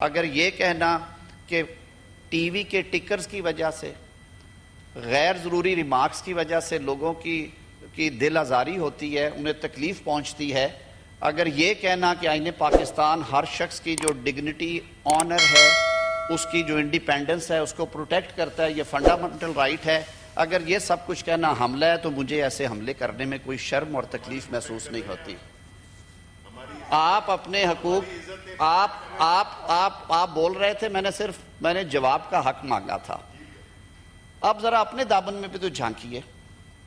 اگر یہ کہنا کہ ٹی وی کے ٹکرز کی وجہ سے، غیر ضروری ریمارکس کی وجہ سے لوگوں کی دل آزاری ہوتی ہے، انہیں تکلیف پہنچتی ہے، اگر یہ کہنا کہ آئین پاکستان ہر شخص کی جو ڈگنیٹی، آنر ہے، اس کی جو انڈیپینڈنس ہے، اس کو پروٹیکٹ کرتا ہے، یہ فنڈامنٹل رائٹ ہے، اگر یہ سب کچھ کہنا حملہ ہے تو مجھے ایسے حملے کرنے میں کوئی شرم اور تکلیف محسوس نہیں ہوتی۔ آپ اپنے حقوق آپ بول رہے تھے، میں نے جواب کا حق مانگا تھا۔ اب ذرا اپنے دامن میں بھی تو جھانکیے،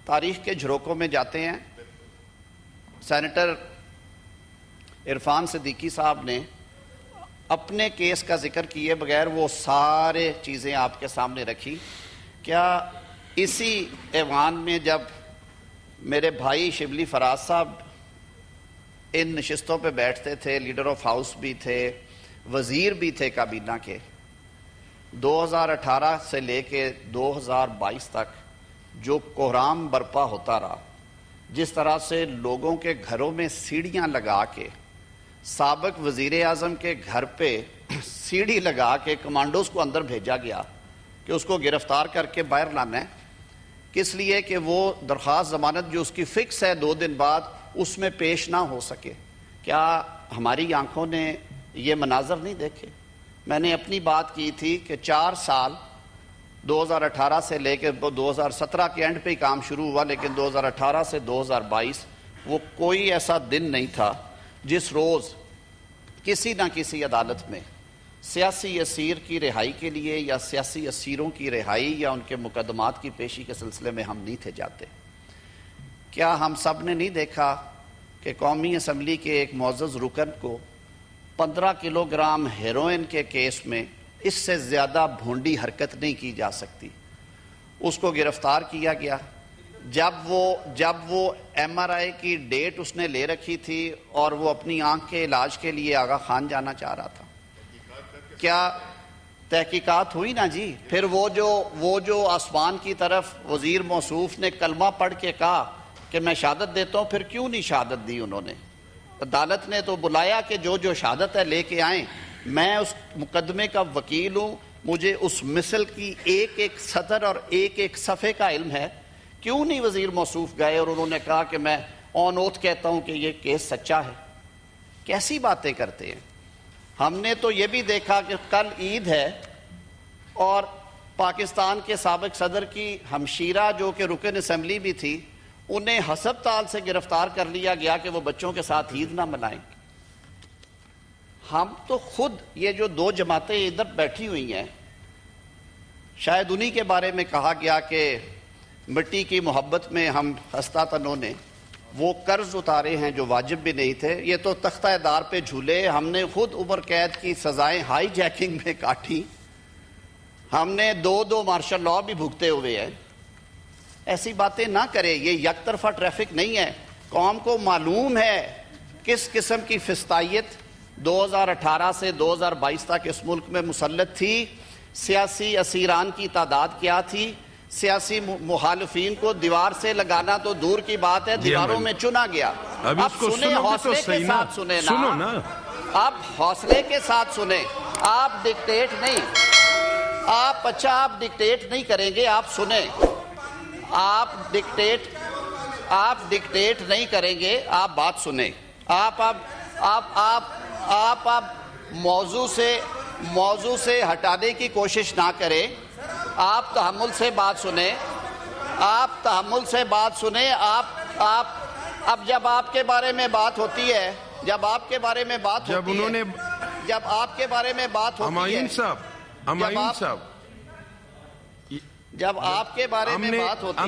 تاریخ کے جھروکوں میں جاتے ہیں۔ سینیٹر عرفان صدیقی صاحب نے اپنے کیس کا ذکر کیے بغیر وہ سارے چیزیں آپ کے سامنے رکھی۔ کیا اسی ایوان میں جب میرے بھائی شبلی فراز صاحب ان نشستوں پہ بیٹھتے تھے، لیڈر آف ہاؤس بھی تھے، وزیر بھی تھے کابینہ کے، 2018 سے لے کے 2022 تک جو کوہرام برپا ہوتا رہا، جس طرح سے لوگوں کے گھروں میں سیڑھیاں لگا کے، سابق وزیر اعظم کے گھر پہ سیڑھی لگا کے کمانڈوز کو اندر بھیجا گیا کہ اس کو گرفتار کر کے باہر لانا ہے، کس لیے کہ وہ درخواست ضمانت جو اس کی فکس ہے 2 دن بعد، اس میں پیش نہ ہو سکے۔ کیا ہماری آنکھوں نے یہ مناظر نہیں دیکھے؟ میں نے اپنی بات کی تھی کہ 4 سال 2018 سے لے کے 2017 کے اینڈ پہ ہی کام شروع ہوا، لیکن 2018 سے 2022 وہ کوئی ایسا دن نہیں تھا جس روز کسی نہ کسی عدالت میں سیاسی اسیر کی رہائی کے لیے یا سیاسی اسیروں کی رہائی یا ان کے مقدمات کی پیشی کے سلسلے میں ہم نہیں تھے جاتے۔ کیا ہم سب نے نہیں دیکھا کہ قومی اسمبلی کے ایک معزز رکن کو 15 کلو گرام ہیروئن کے کیس میں اس سے زیادہ بھونڈی حرکت نہیں کی جا سکتی، اس کو گرفتار کیا گیا جب وہ ایم آر آئی کی ڈیٹ اس نے لے رکھی تھی اور وہ اپنی آنکھ کے علاج کے لیے آغا خان جانا چاہ رہا تھا؟ کیا تحقیقات ہوئی نا جی؟ پھر وہ جو آسمان کی طرف وزیر موصوف نے کلمہ پڑھ کے کہا کہ میں شہادت دیتا ہوں، پھر کیوں نہیں شہادت دی انہوں نے؟ عدالت نے تو بلایا کہ جو شہادت ہے لے کے آئیں، میں اس مقدمے کا وکیل ہوں، مجھے اس مثل کی ایک سطر اور ایک صفحے کا علم ہے۔ کیوں نہیں وزیر موصوف گئے اور انہوں نے کہا کہ میں آن اوتھ کہتا ہوں کہ یہ کیس سچا ہے؟ کیسی باتیں کرتے ہیں؟ ہم نے تو یہ بھی دیکھا کہ کل عید ہے اور پاکستان کے سابق صدر کی ہمشیرہ جو کہ رکن اسمبلی بھی تھی، انہیں ہسپتال سے گرفتار کر لیا گیا کہ وہ بچوں کے ساتھ عید نہ منائیں۔ ہم تو خود یہ جو 2 جماعتیں ادھر بیٹھی ہوئی ہیں، شاید انہی کے بارے میں کہا گیا کہ مٹی کی محبت میں ہم ہستا تنوں نے وہ قرض اتارے ہیں جو واجب بھی نہیں تھے۔ یہ تو تختہ دار پہ جھولے، ہم نے خود عمر قید کی سزائیں ہائی جیکنگ میں کاٹی، ہم نے 2 مارشل لاء بھی بھگتے ہوئے ہیں۔ ایسی باتیں نہ کرے، یہ یک طرفہ ٹریفک نہیں ہے۔ قوم کو معلوم ہے کس قسم کی فسطائیت 2018 سے 2022 تک اس ملک میں مسلط تھی، سیاسی اسیران کی تعداد کیا تھی، سیاسی مخالفین کو دیوار سے لگانا تو دور کی بات ہے، دیواروں میں چنا گیا۔ اب سنیں، حوصلے کے ساتھ سنیں نا، آپ حوصلے کے ساتھ سنیں، آپ ڈکٹیٹ نہیں، آپ ڈکٹیٹ نہیں کریں گے، آپ سنیں، آپ ڈکٹیٹ نہیں کریں گے، آپ بات سنیں۔ آپ موضوع سے ہٹانے کی کوشش نہ کریں، آپ تحمل سے بات سنیں، اب جب آپ کے بارے میں بات ہوتی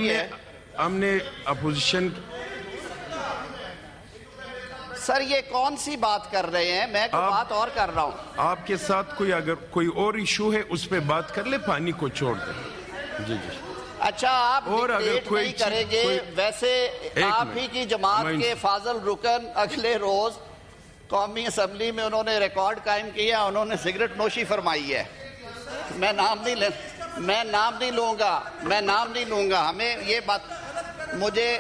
ہے، ہم نے اپوزیشن سر یہ کون سی بات کر رہے ہیں؟ میں تو بات اور کر رہا ہوں۔ آپ کے ساتھ اگر کوئی اور ایشو ہے اس پہ بات کر لے، پانی کو چھوڑ دیں۔ جی اچھا، آپ ڈکٹیٹ نہیں کریں گے، ویسے آپ ہی کی جماعت کے فاضل رکن اگلے روز قومی اسمبلی میں انہوں نے ریکارڈ قائم کیا، انہوں نے سگریٹ نوشی فرمائی ہے۔ میں نام نہیں لوں گا، ہمیں یہ بات، مجھے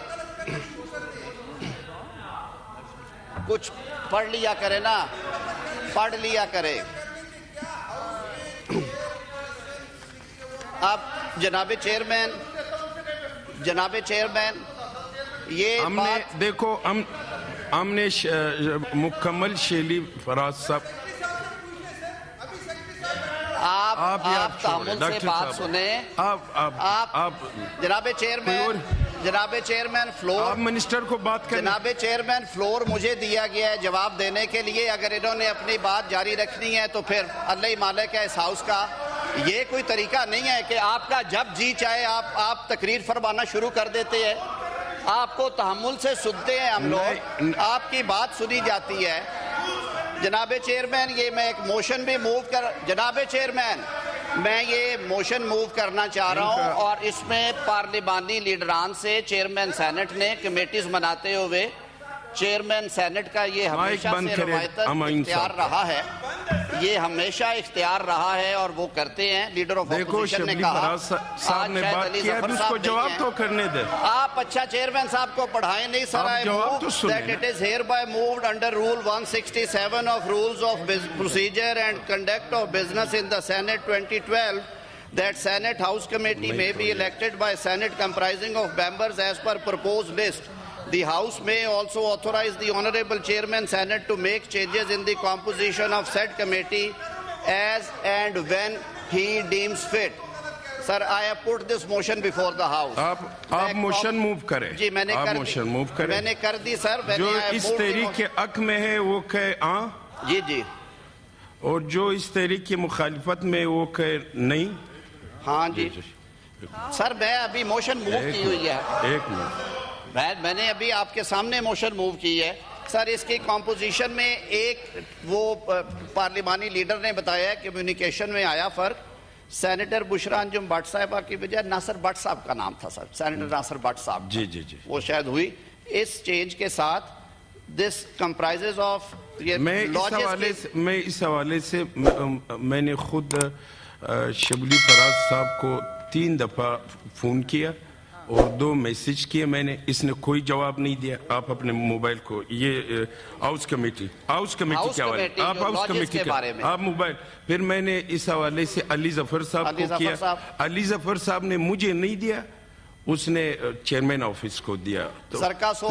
کچھ پڑھ لیا کرے نا، پڑھ لیا کرے۔ اب جناب چیئرمین یہ ہم نے دیکھو ہم نے مکمل شیلی فراز صاحب آپ تحمل سے بات سنیں. آپ جناب چیئرمین فلور آپ منسٹر کو بات کریں. جناب چیئرمین فلور مجھے دیا گیا ہے جواب دینے کے لیے. اگر انہوں نے اپنی بات جاری رکھنی ہے تو پھر اللہ ہی مالک ہے اس ہاؤس کا. یہ کوئی طریقہ نہیں ہے کہ آپ کا جب جی چاہے آپ تقریر فرمانا شروع کر دیتے ہیں. آپ کو تحمل سے سنتے ہیں ہم لوگ, آپ کی بات سنی جاتی ہے. جناب چیئرمین یہ میں ایک موشن بھی جناب چیئرمین میں یہ موشن موو کرنا چاہ رہا ہوں, اور اس میں پارلیمانی لیڈران سے چیئرمین سینٹ نے کمیٹیز بناتے ہوئے چیئرمین سینٹ کا یہ ہمیشہ سے روایتاً اختیار رہا ہے. یہ ہمیشہ اختیار رہا ہے اور وہ کرتے ہیں. لیڈر آف اپوزیشن نے کہا صاحب نے بات کیا ہے, اس کو جواب تو کرنے دے. آپ اچھا چیئرمین صاحب کو پڑھائیں نہیں سر. I move that it is hereby moved under Rule 167 of Rules of Procedure and Conduct of Business in the Senate 2012 that Senate House Committee may be elected by Senate comprising of members as per proposed list. The House may also authorize the Honorable Chairman Senate to make changes in the composition of said committee as and when he deems fit. Sir, I have put this motion before the House. آپ motion move کریں. جی میں نے motion move کریں. میں نے کر دی سر. جو اس تحریک کے حق میں ہے وہ کہے ہاں. جی اور جو اس تحریک کی مخالفت میں وہ کہے نہیں. ہاں جی سر میں ابھی موشن موو کی ہوئی ہے. ایک منٹ میں نے ابھی آپ کے سامنے موشن موو کی ہے سر. اس کی کمپوزیشن میں ایک وہ پارلیمانی لیڈر نے بتایا ہے کمیونیکیشن میں آیا فرق. سینیٹر بشرا انجم بٹ صاحبہ کی بجائے ناصر بٹ صاحب کا نام تھا سر. سینیٹر ناصر بٹ صاحب جی وہ شاید ہوئی. اس چینج کے ساتھ دس کمپرائزز آف میں اس حوالے سے میں نے خود شبلی فراز صاحب کو 3 دفعہ فون کیا اور 2 میسج کیے میں نے. اس نے کوئی جواب نہیں دیا. آپ اپنے موبائل کو یہ ہاؤس کمیٹی کے حوالے آپ ہاؤس کمیٹی آپ موبائل. پھر میں نے اس حوالے سے علی ظفر صاحب کو کیا. علی ظفر صاحب نے مجھے نہیں دیا, اس نے چیئرمین آفس کو دیا. تو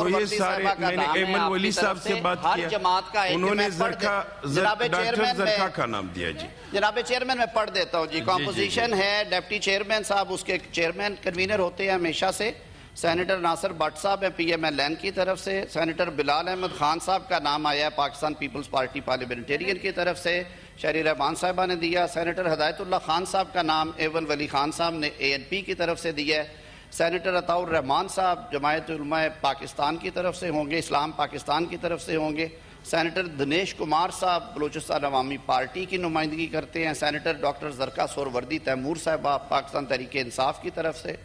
یہ سارے میں نے ایمن ولی صاحب سے بات کیا, انہوں نے ڈاکٹر زرکا کا نام دیا. جی جناب چیئرمین میں پڑھ دیتا ہوں. جی کمپوزیشن ہے ڈیپٹی چیئرمین صاحب, اس کے چیئرمین کنوینر ہوتے ہیں ہمیشہ سے سینیٹر ناصر بٹ صاحب ہیں پی ایم ایل این کی طرف سے. سینیٹر بلال احمد خان صاحب کا نام آیا ہے پاکستان پیپلز پارٹی پارلیمنٹیرین کی طرف سے. شہری رحمان صاحبہ نے دیا. سینیٹر ہدایت اللہ خان صاحب کا نام ایون ولی خان صاحب نے اے این پی کی طرف سے دیا ہے. سینیٹر عطاء الرحمان صاحب جماعت علماء پاکستان کی طرف سے ہوں گے, اسلام پاکستان کی طرف سے ہوں گے. سینیٹر دنیش کمار صاحب بلوچستان عوامی پارٹی کی نمائندگی کرتے ہیں. سینیٹر ڈاکٹر زرکا سوروردی تیمور صاحبہ پاکستان تحریک انصاف کی طرف سے.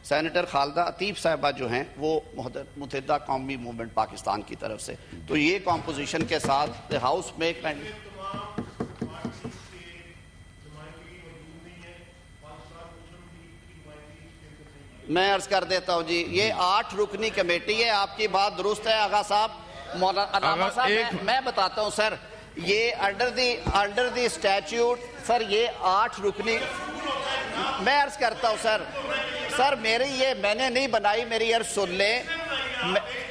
سینیٹر خالدہ عطیف صاحبہ جو ہیں وہ متحدہ قومی موومنٹ پاکستان کی طرف سے. تو یہ کمپوزیشن کے ساتھ ہاؤس میں میں عرض کر دیتا ہوں. جی یہ 8 رکنی کمیٹی ہے. آپ کی بات درست ہے آغا صاحب. علامہ صاحب میں بتاتا ہوں سر, یہ انڈر دی اسٹیچیوٹ سر یہ 8 رکنی. میں عرض کرتا ہوں سر میں نے نہیں بنائی, میری عرض سن لیں.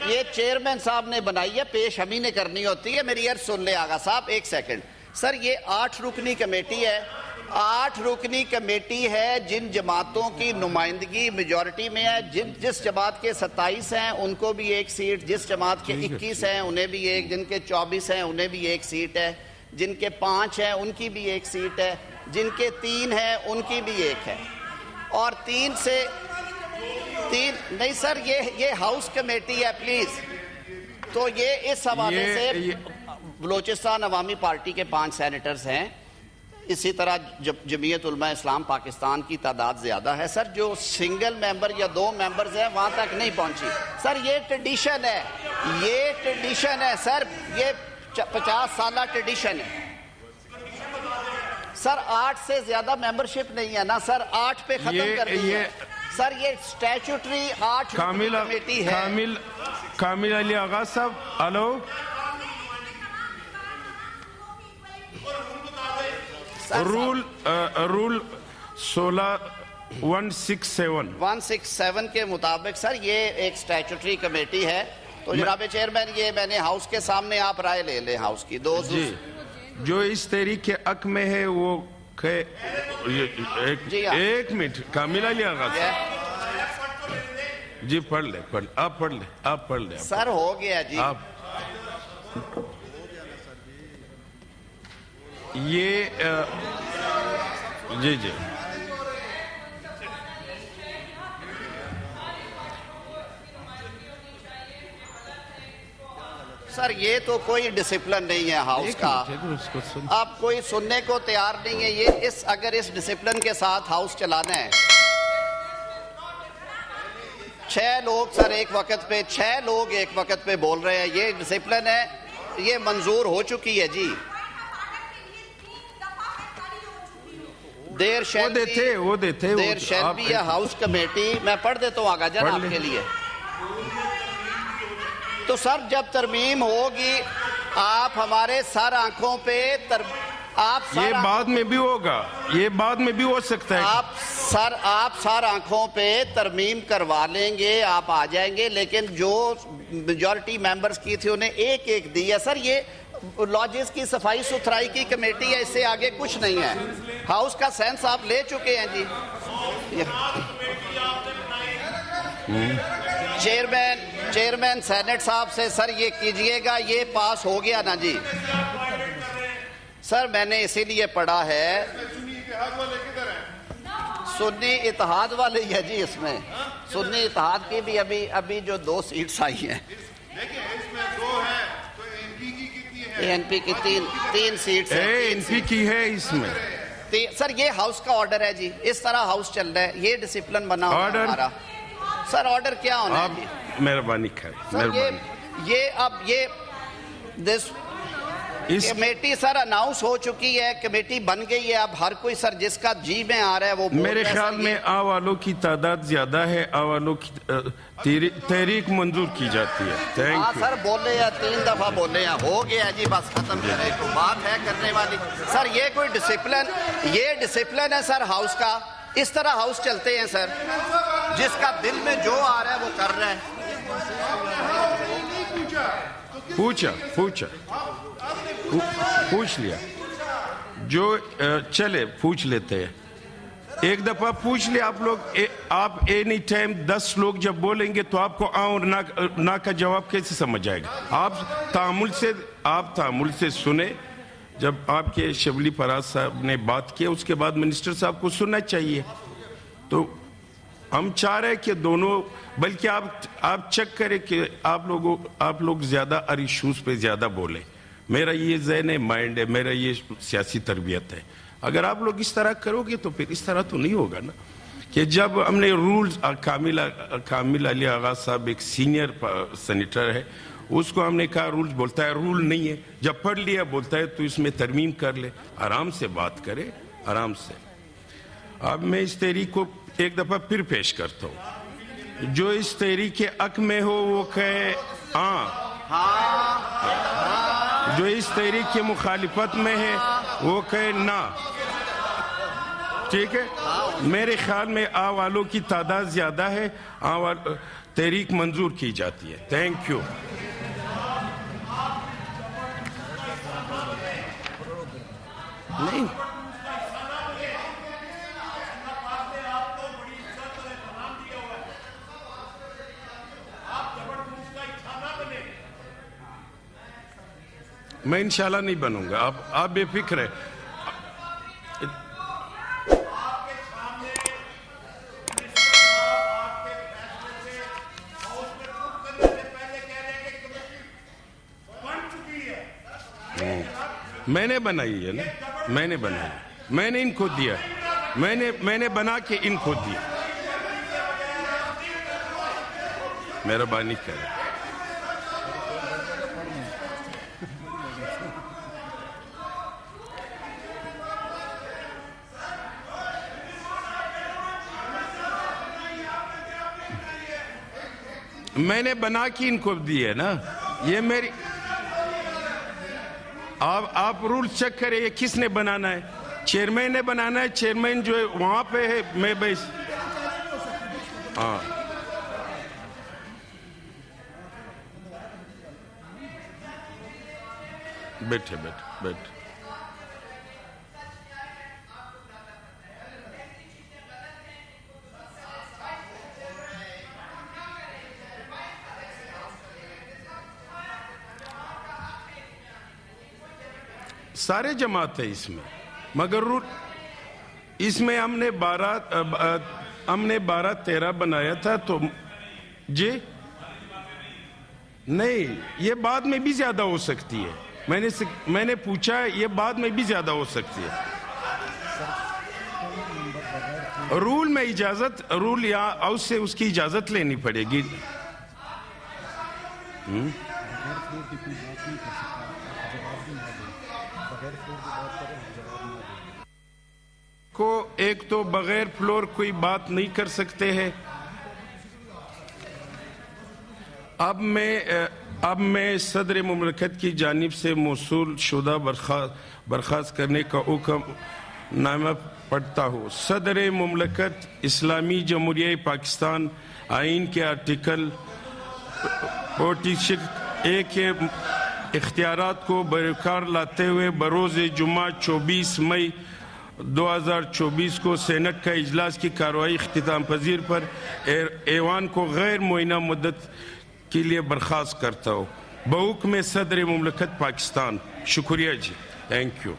یہ چیئرمین صاحب نے بنائی ہے, پیش ہم ہی نے کرنی ہوتی ہے. میری عرض سن لیں آغا صاحب ایک سیکنڈ. سر یہ 8 رکنی کمیٹی ہے. 8 رکنی کمیٹی ہے جن جماعتوں کی نمائندگی میجورٹی میں ہے. جس جماعت کے 27 ہیں ان کو بھی 1 سیٹ, جس جماعت کے 21 ہیں انہیں بھی 1, جن کے 24 ہیں انہیں بھی 1 سیٹ ہے, جن کے 5 ہیں ان کی بھی 1 سیٹ ہے, جن کے 3 ہیں ان کی بھی 1 ہے. اور 3 سے 3 نہیں سر, یہ ہاؤس کمیٹی ہے پلیز. تو یہ اس حوالے سے بلوچستان عوامی پارٹی کے 5 سینیٹرز ہیں. اسی طرح جمعیت علماء اسلام پاکستان کی تعداد زیادہ ہے سر. جو سنگل ممبر یا 2 ممبرز ہیں وہاں تک نہیں پہنچی سر. یہ ٹریڈیشن ہے سر, یہ 50 سالہ ٹریڈیشن ہے سر. 8 سے زیادہ ممبرشپ نہیں ہے نا سر, 8 پہ ختم کر دی ہے سر. یہ سٹیچوٹری 8 کمیٹی ہے. کامل علی آغا صاحب ہلو. رول 16 167 کے مطابق سر یہ ایک سٹیچوٹری کمیٹی ہے، تو جناب چیئرمین یہ میں نے ہاؤس کے سامنے آپ رائے لے لیں ہاؤس کی. جی جو اس تحریک کے حق میں ہے وہ ایک منٹ کامل علی آغا جی پڑھ لیں آپ پڑھ لیں سر. ہو گیا جی. یہ جی سر یہ تو کوئی ڈسپلن نہیں ہے ہاؤس کا، آپ کوئی سننے کو تیار نہیں ہے. یہ اگر اس ڈسپلن کے ساتھ ہاؤس چلانا ہے، 6 لوگ سر ایک وقت پہ 6 لوگ ایک وقت پہ بول رہے ہیں، یہ ڈسپلن ہے، یہ منظور ہو چکی ہے جی. There shall be house committee میں پڑھ دیتا ہوں آگا جان آپ کے لیے. تو سر جب ترمیم ہوگی آپ ہمارے سر آنکھوں پہ یہ بعد میں بھی ہوگا، یہ بعد میں بھی ہو سکتا ہے. آپ سر آنکھوں پہ ترمیم کروا لیں گے، آپ آ جائیں گے، لیکن جو میجورٹی ممبرز کی تھی انہیں ایک ایک دی ہے. سر یہ لاجز کی صفائی ستھرائی کی کمیٹی ہے، اس سے آگے کچھ نہیں ہے. ہاؤس کا سینس آپ لے چکے ہیں جی. چیئرمین سینٹ صاحب سے سر یہ کیجئے گا، یہ پاس ہو گیا نا جی. سر میں نے اسی لیے پڑھا ہے سنی اتحاد والے ہی ہے جی. اس میں سنی اتحاد کی بھی ابھی جو 2 سیٹس آئی ہیں، این پی کی 3 سیٹس این پی کی ہے اس میں. سر یہ ہاؤس کا آرڈر ہے جی، اس طرح ہاؤس چل رہا ہے، یہ ڈسپلن بنا ہوا ہے ہمارا. سر آرڈر کیا ہونا ہے جی؟ مہربانی کریں. یہ کمیٹی سر اناؤنس ہو چکی ہے، کمیٹی بن گئی ہے. اب ہر کوئی سر جس کا جی میں آ رہا ہے وہ میرے خیال میں والوں کی تعداد زیادہ ہے، والوں کی تحریک منظور کی جاتی ہے. ہاں سر بولے ہیں 3 دفعہ بولے ہیں، ہو گیا جی بس ختم کرے کو بات ہے کرنے والی. سر یہ کوئی ڈسپلن ہے سر ہاؤس کا، اس طرح ہاؤس چلتے ہیں سر، جس کا دل میں جو آ رہا ہے وہ کر رہا ہے. پوچھ لیا جو چلے پوچھ لیتے ہیں. ایک دفعہ پوچھ لیا آپ لوگ. آپ اینی ٹائم 10 لوگ جب بولیں گے تو آپ کو آں اور نا کا جواب کیسے سمجھ آئے گا؟ آپ تعامل سے سنیں. جب آپ کے شبلی فراز صاحب نے بات کی اس کے بعد منسٹر صاحب کو سننا چاہیے. تو ہم چاہ رہے کہ دونوں، بلکہ آپ چیک کریں کہ آپ لوگ زیادہ ایشوز پہ زیادہ بولیں. میرا یہ ذہن ہے، مائنڈ ہے، میرا یہ سیاسی تربیت ہے. اگر آپ لوگ اس طرح کرو گے تو پھر اس طرح تو نہیں ہوگا نا. کہ جب ہم نے رولز، کامل علی آغا صاحب ایک سینئر سینیٹر ہے، اس کو ہم نے کہا رولز، بولتا ہے رول نہیں ہے. جب پڑھ لیا بولتا ہے تو اس میں ترمیم کر لے. آرام سے بات کرے، آرام سے. اب میں اس تحریک کو ایک دفعہ پھر پیش کرتا ہوں. جو اس تحریک کے حق میں ہو وہ کہے ہاں، جو اس تحریک کی مخالفت میں ہے وہ کہے نہ. ٹھیک ہے؟ میرے خیال میں والوں کی تعداد زیادہ ہے، تحریک منظور کی جاتی ہے. Thank you. نہیں میں انشاءاللہ نہیں بنوں گا. آپ بے فکر ہے. میں نے بنائی ہے نا، میں نے بنائی، میں نے ان کو دیا، میں نے بنا کے ان کو دیا. مہربانی کریں. میں نے بنا کے ان کو دی ہے نا. یہ میری، آپ رول چیک کریں یہ کس نے بنانا ہے. چیئرمین نے بنانا ہے. چیئرمین جو ہے وہاں پہ ہے. میں بس ہاں بیٹھے بیٹھے بیٹھے. سارے جماعت ہے اس میں, مگر اس میں ہم نے 12-13 بنایا تھا تو جی نہیں, یہ بعد میں بھی زیادہ ہو سکتی ہے. میں نے پوچھا یہ بعد میں بھی زیادہ ہو سکتی ہے. رول میں اجازت, رول یا اس سے اس کی اجازت لینی پڑے گی. کو ایک تو بغیر فلور کوئی بات نہیں کر سکتے ہیں. اب میں صدر مملکت کی جانب سے موصول شدہ برخاست کرنے کا حکم نامہ پڑھتا ہوں. صدر مملکت اسلامی جمہوریہ پاکستان آئین کے آرٹیکل 46(a) کے اختیارات کو بروکار لاتے ہوئے بروز جمعہ 24 مئی 2024 کو سینٹ کا اجلاس کی کارروائی اختتام پذیر پر ایوان کو غیر معینہ مدت کے لیے برخاست کرتا ہوں. بحکم صدر مملکت پاکستان. شکریہ جی, تھینک یو.